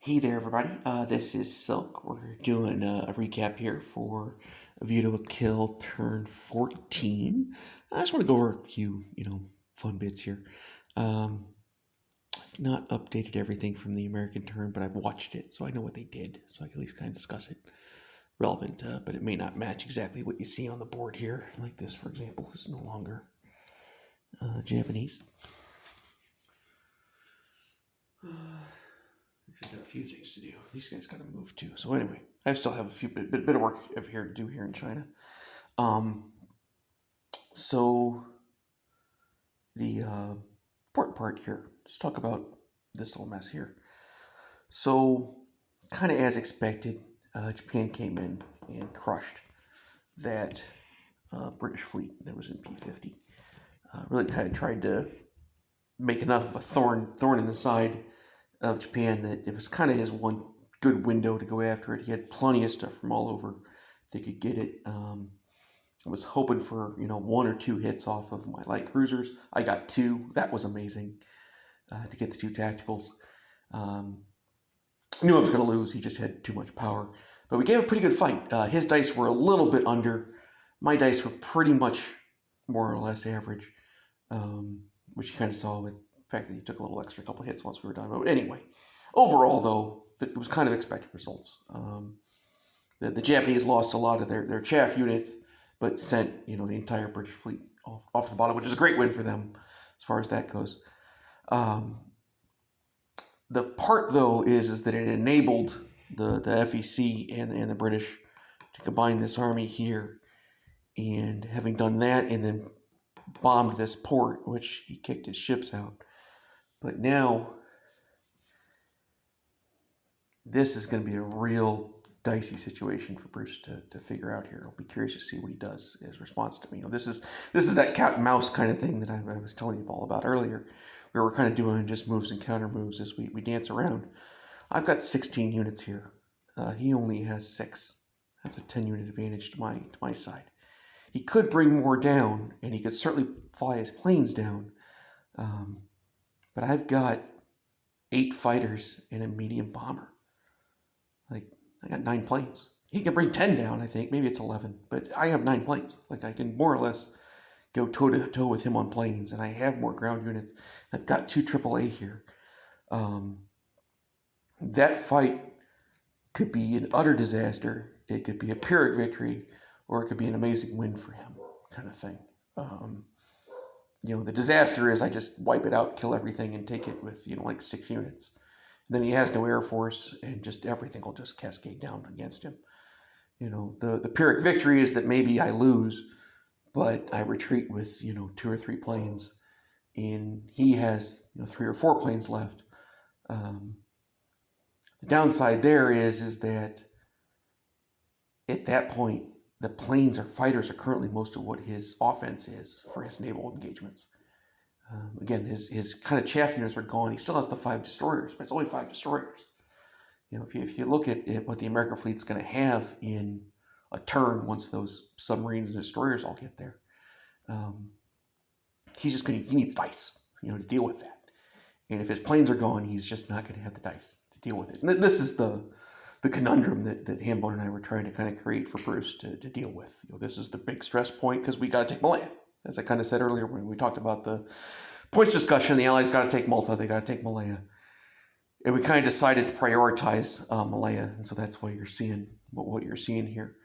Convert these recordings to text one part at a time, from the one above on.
Hey there, everybody. This is Silk. We're doing a recap here for A View to a Kill Turn 14. I just want to go over a few, fun bits here. Not updated everything from the American turn, but I've watched it, so I know what they did, so I can at least kind of discuss it. Relevant, but it may not match exactly what you see on the board here. Like this, for example, is no longer Japanese. I've got a few things to do. These guys got to move too. So anyway, I still have a few bit of work here to do here in China. So the important part here. Let's talk about this little mess here. So, kind of as expected, Japan came in and crushed that British fleet that was in P50. Really kind of tried to make enough of a thorn in the side of Japan that it was kind of his one good window to go after it. He had plenty of stuff from all over. They could get it. I was hoping for one or two hits off of my light cruisers. I got two. That was amazing to get the two tacticals. I knew I was going to lose. He just had too much power. But we gave a pretty good fight. His dice were a little bit under. My dice were pretty much more or less average, which you kind of saw with the fact that he took a little extra couple hits once we were done. But anyway, overall, though, it was kind of expected results. The Japanese lost a lot of their chaff units, but sent the entire British fleet off the bottom, which is a great win for them as far as that goes. The part, though, is that it enabled the FEC and the British to combine this army here. And having done that and then bombed this port, which he kicked his ships out. But now, this is going to be a real dicey situation for Bruce to figure out here. I'll be curious to see what he does as response to me. This is that cat and mouse kind of thing that I was telling you all about earlier, where we're kind of doing just moves and counter moves as we dance around. I've got 16 units here. He only has 6. That's a 10-unit advantage to my side. He could bring more down, and he could certainly fly his planes down. But I've got 8 fighters and a medium bomber. I got 9 planes. He can bring 10 down, I think. Maybe it's 11. But I have 9 planes. I can more or less go toe-to-toe with him on planes. And I have more ground units. I've got 2 AAA here. That fight could be an utter disaster. It could be a Pyrrhic victory. Or it could be an amazing win for him, kind of thing. The disaster is I just wipe it out, kill everything, and take it with, 6 units. Then he has no air force, and just everything will just cascade down against him. The Pyrrhic victory is that maybe I lose, but I retreat with 2 or 3 planes, and he has 3 or 4 planes left. The downside there is that at that point the planes or fighters are currently most of what his offense is for his naval engagements. Again, his kind of chaff units are gone. He still has the 5 destroyers, but it's only 5 destroyers. If you look at what the American fleet's going to have in a turn once those submarines and destroyers all get there, he needs dice, to deal with that. And if his planes are gone, he's just not going to have the dice to deal with it. And this is the conundrum that Hambone and I were trying to kind of create for Bruce to deal with. This is the big stress point because we got to take Malaya. As I kind of said earlier when we talked about the points discussion, the Allies got to take Malta, they got to take Malaya. And we kind of decided to prioritize Malaya, and so that's why you're seeing what you're seeing here.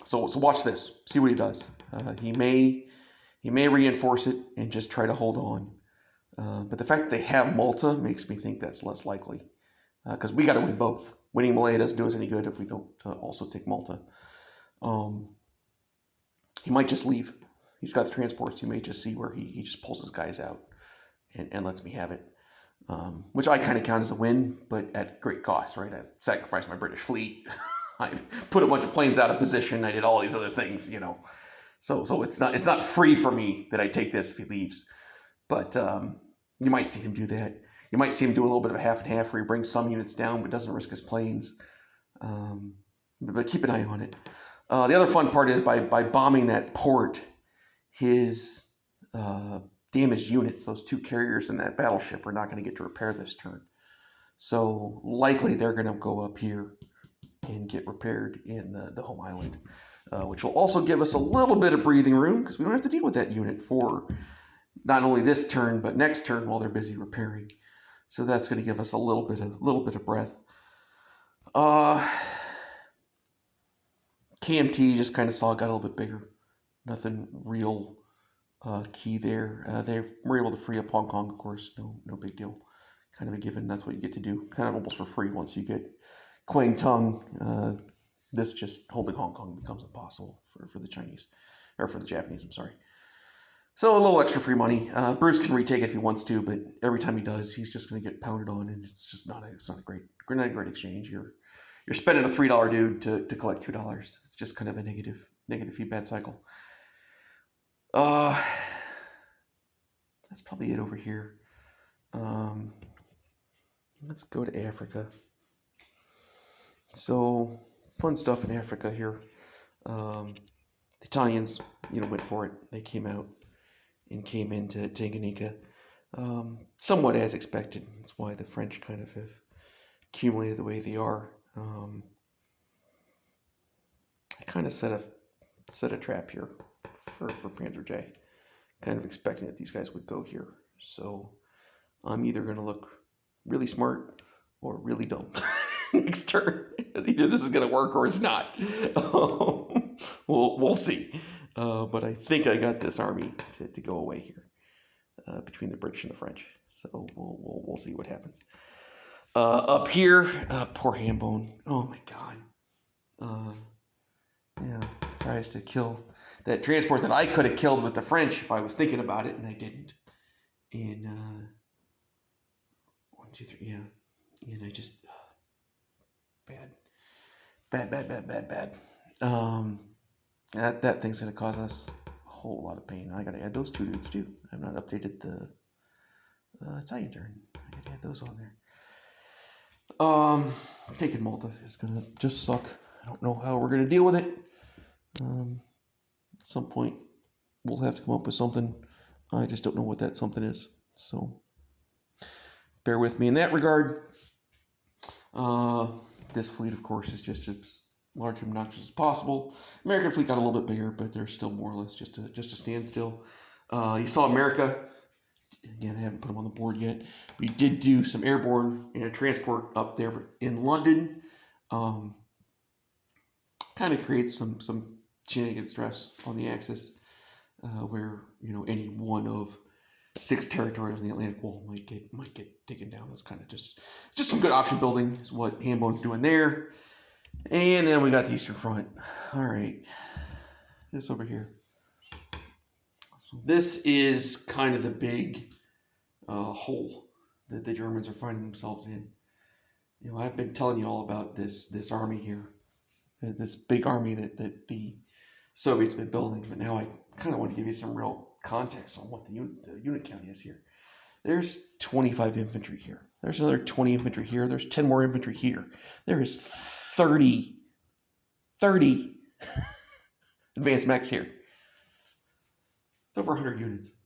So watch this, see what he does. He may reinforce it and just try to hold on. But the fact that they have Malta makes me think that's less likely. Because we got to win both. Winning Malaya doesn't do us any good if we don't also take Malta. He might just leave. He's got the transports. You may just see where he just pulls his guys out and lets me have it. Which I kind of count as a win, but at great cost, right? I sacrificed my British fleet. I put a bunch of planes out of position. I did all these other things, So it's not free for me that I take this if he leaves. But you might see him do that. You might see him do a little bit of a half and half where he brings some units down but doesn't risk his planes. But keep an eye on it. The other fun part is by bombing that port, his damaged units, those 2 carriers in that battleship, are not going to get to repair this turn. So likely they're going to go up here and get repaired in the home island, which will also give us a little bit of breathing room because we don't have to deal with that unit for not only this turn but next turn while they're busy repairing. So that's going to give us a little bit of breath. KMT just kind of got a little bit bigger. Nothing real key there. They were able to free up Hong Kong, of course. No big deal. Kind of a given. That's what you get to do. Kind of almost for free once you get Kwangtung. This just holding Hong Kong becomes impossible for the Chinese, or for the Japanese, I'm sorry. So a little extra free money. Bruce can retake it if he wants to, but every time he does, he's just going to get pounded on, and it's just not a great exchange. You're spending a $3 dude to collect $2. It's just kind of a negative feedback cycle. That's probably it over here. Let's go to Africa. So fun stuff in Africa here. The Italians, went for it. They came out and came into Tanganyika, somewhat as expected. That's why the French kind of have accumulated the way they are. I kind of set a trap here for Panzer J, kind of expecting that these guys would go here. So I'm either going to look really smart or really dumb next turn. Either this is going to work or it's not. We'll see. But I think I got this army to go away here between the British and the French. So we'll see what happens. Up here, poor Hambone. Oh my God. Tries to kill that transport that I could have killed with the French if I was thinking about it, and I didn't. And 1, 2, 3, yeah. And I just bad. That thing's gonna cause us a whole lot of pain. I gotta add those 2 dudes too. I've not updated the Italian turn. I gotta add those on there. Taking Malta is gonna just suck. I don't know how we're gonna deal with it. At some point, we'll have to come up with something. I just don't know what that something is. So bear with me in that regard. This fleet, of course, is just as large and obnoxious as possible. American fleet got a little bit bigger, but they're still more or less just a standstill. You saw America. Again, I haven't put them on the board yet. We did do some airborne and transport up there in London. Kind of creates some shenanigan stress on the Axis, where any one of 6 territories in the Atlantic Wall might get taken down. That's kind of just some good option building is what Hambone's doing there. And then we got the Eastern Front. All right, this over here. This is kind of the big hole that the Germans are finding themselves in. I've been telling you all about this army here, this big army that the Soviets have been building, but now I kind of want to give you some real context on what the unit count is here. There's 25 infantry here. There's another 20 infantry here. There's 10 more infantry here. There is 30 advanced mechs here. It's over 100 units.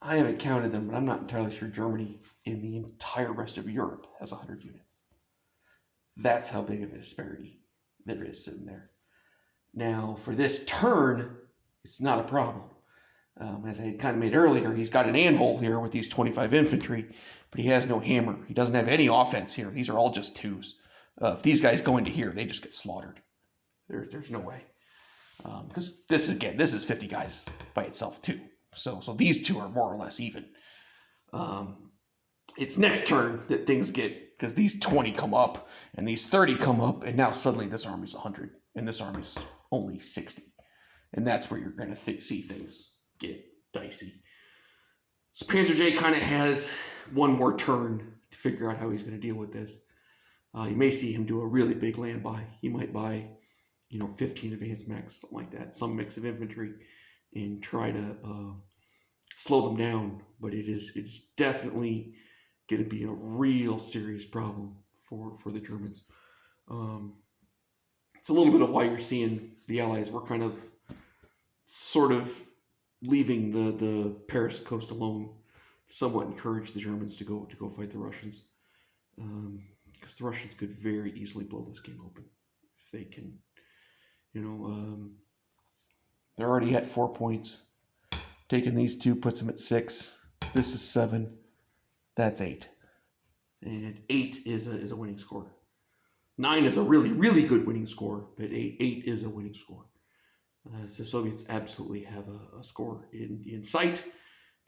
I haven't counted them, but I'm not entirely sure Germany in the entire rest of Europe has 100 units. That's how big of a disparity there is sitting there. Now, for this turn, it's not a problem. As I had kind of made earlier, he's got an anvil here with these 25 infantry, but he has no hammer. He doesn't have any offense here. These are all just 2s. If these guys go into here, they just get slaughtered. There's no way. Because this is 50 guys by itself too. So these 2 are more or less even. It's next turn that things get, because these 20 come up and these 30 come up, and now suddenly this army's 100 and this army's only 60. And that's where you're going to see things get dicey. So Panzer J kind of has one more turn to figure out how he's going to deal with this. You may see him do a really big land buy. He might buy, 15 advanced mechs, something like that, some mix of infantry, and try to slow them down. But it's definitely going to be a real serious problem for the Germans. It's a little bit of why you're seeing the Allies were kind of sort of leaving the Paris coast alone somewhat encourage the Germans to go fight the Russians, because the Russians could very easily blow this game open if they can. They're already at 4 points. Taking these two puts them at 6. This is 7. That's 8. And 8 is a winning score. 9 is a really, really good winning score, but 8 is a winning score. So the Soviets absolutely have a score in sight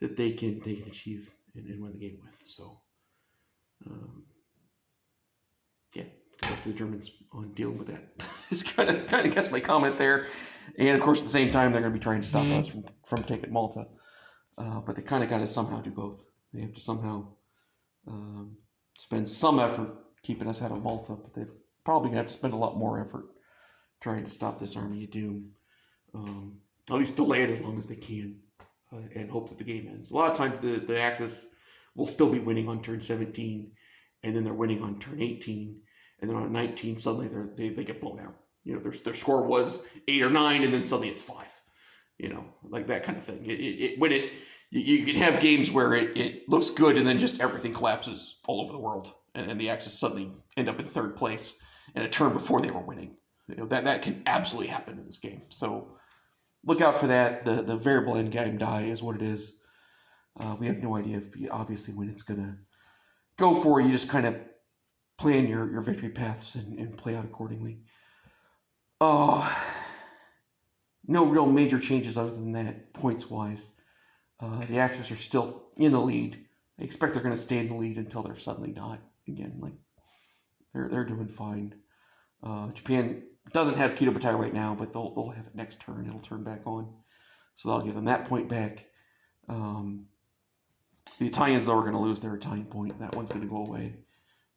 that they can achieve and win the game with. So, yeah, good luck to the Germans on dealing with that. It's kind of guess my comment there. And of course, at the same time, they're going to be trying to stop us from taking Malta. But they kind of got to somehow do both. They have to somehow spend some effort keeping us out of Malta, but they're probably going to have to spend a lot more effort trying to stop this Army of Doom. At least delay it as long as they can, and hope that the game ends. A lot of times the Axis will still be winning on turn 17, and then they're winning on turn 18, and then on 19 suddenly they get blown out. Their score was 8 or 9, and then suddenly it's 5. Like that kind of thing. You can have games where it looks good, and then just everything collapses all over the world, and the Axis suddenly end up in 3rd place in a turn before they were winning. That can absolutely happen in this game. So look out for that. The variable endgame die is what it is. We have no idea obviously when it's going to go for. You just kind of plan your victory paths and play out accordingly. No real major changes other than that, points-wise. The Axis are still in the lead. I expect they're going to stay in the lead until they're suddenly not again. Like they're doing fine. Japan doesn't have Kido Butai right now, but they'll have it next turn. It'll turn back on, so that'll give them that point back. The Italians, though, are going to lose their Italian point. That one's going to go away.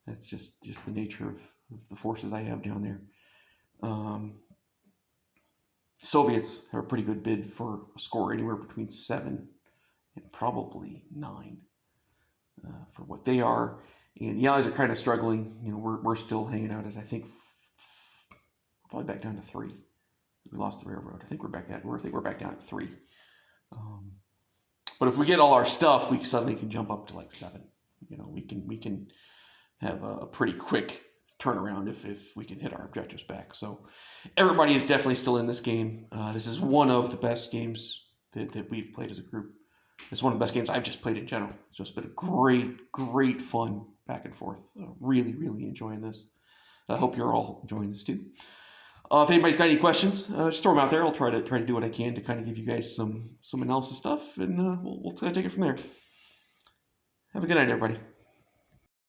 That's just the nature of the forces I have down there. Soviets have a pretty good bid for a score anywhere between 7 and probably 9 for what they are. And the Allies are kind of struggling. We're still hanging out at, I think, probably back down to 3. We lost the railroad. I think we're back down at 3. But if we get all our stuff, we suddenly can jump up to like 7. We can have a pretty quick turnaround if we can hit our objectives back. So everybody is definitely still in this game. This is one of the best games that we've played as a group. It's one of the best games I've just played in general. It's just been a great fun back and forth. Really, really enjoying this. I hope you're all enjoying this too. If anybody's got any questions, just throw them out there. I'll try to do what I can to kind of give you guys some analysis stuff, and we'll take it from there. Have a good night, everybody.